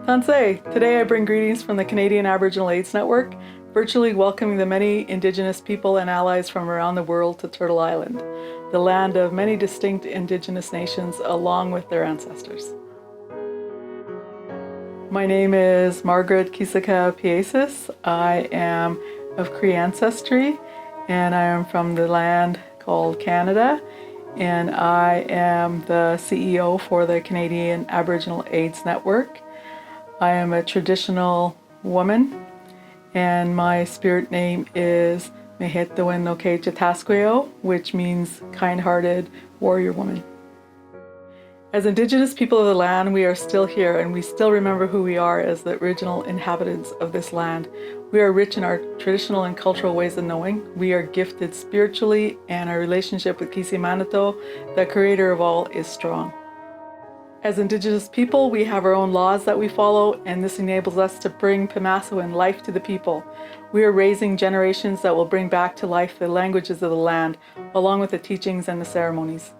Tansei! Today I bring greetings from the Canadian Aboriginal AIDS Network, virtually welcoming the many Indigenous people and allies from around the world to Turtle Island, the land of many distinct Indigenous nations along with their ancestors. My name is Margaret Kisaka Piesis. I am of Cree ancestry and I am from the land called Canada, and I am the CEO for the Canadian Aboriginal AIDS Network. I am a traditional woman, and my spirit name is Mehetawin no Kechatasqueo, which means kind-hearted warrior woman. As Indigenous people of the land, we are still here, and we still remember who we are as the original inhabitants of this land. We are rich in our traditional and cultural ways of knowing. We are gifted spiritually, and our relationship with Kisi-Manito, the creator of all, is strong. As Indigenous people, we have our own laws that we follow, and this enables us to bring Pimasuan life to the people. We are raising generations that will bring back to life the languages of the land, along with the teachings and the ceremonies.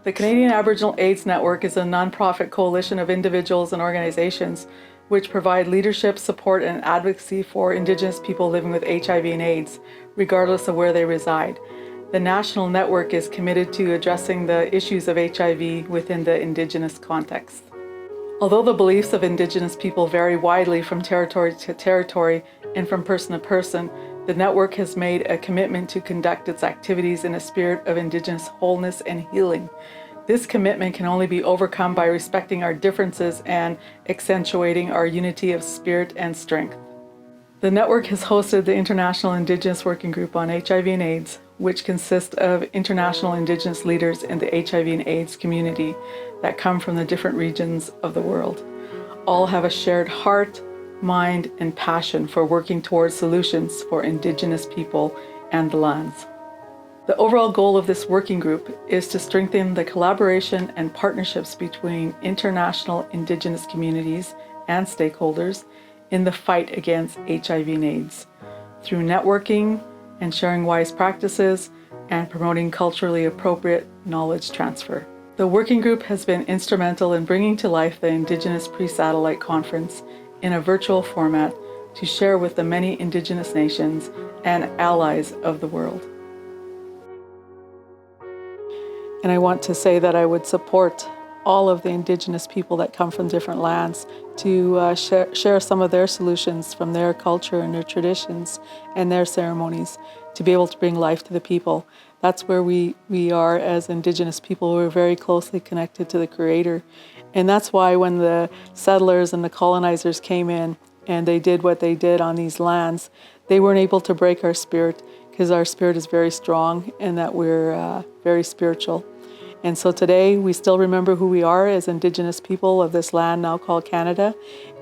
The Canadian Aboriginal AIDS Network is a non-profit coalition of individuals and organizations which provide leadership, support, and advocacy for Indigenous people living with HIV and AIDS, regardless of where they reside. The national network is committed to addressing the issues of HIV within the Indigenous context. Although the beliefs of Indigenous people vary widely from territory to territory and from person to person, the network has made a commitment to conduct its activities in a spirit of Indigenous wholeness and healing. This commitment can only be overcome by respecting our differences and accentuating our unity of spirit and strength. The network has hosted the International Indigenous Working Group on HIV and AIDS, which consists of international Indigenous leaders in the HIV and AIDS community that come from the different regions of the world. All have a shared heart, mind, and passion for working towards solutions for Indigenous people and the lands. The overall goal of this working group is to strengthen the collaboration and partnerships between international Indigenous communities and stakeholders in the fight against HIV and AIDS through networking and sharing wise practices and promoting culturally appropriate knowledge transfer. The working group has been instrumental in bringing to life the Indigenous Pre-Satellite Conference in a virtual format to share with the many Indigenous nations and allies of the world. And I want to say that I would support all of the Indigenous people that come from different lands to share some of their solutions from their culture and their traditions and their ceremonies to be able to bring life to the people. That's where we are as Indigenous people. We're very closely connected to the Creator. And that's why when the settlers and the colonizers came in and they did what they did on these lands, they weren't able to break our spirit, because our spirit is very strong and that we're very spiritual. And so today we still remember who we are as Indigenous people of this land now called Canada,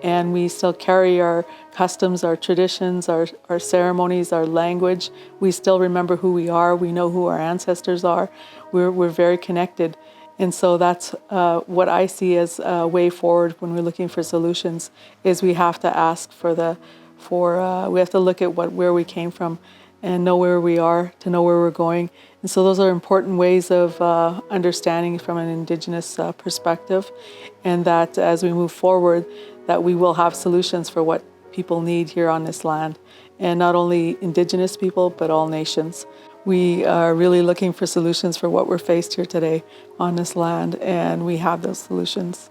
and we still carry our customs, our traditions, our ceremonies, our language. We still remember who we are. We know who our ancestors are. We're very connected. And so that's what I see as a way forward when we're looking for solutions, is we have to ask we have to look at where we came from and know where we are to know where we're going. And so those are important ways of understanding from an Indigenous perspective, and that as we move forward, that we will have solutions for what people need here on this land. And not only Indigenous people, but all nations. We are really looking for solutions for what we're faced here today on this land, and we have those solutions.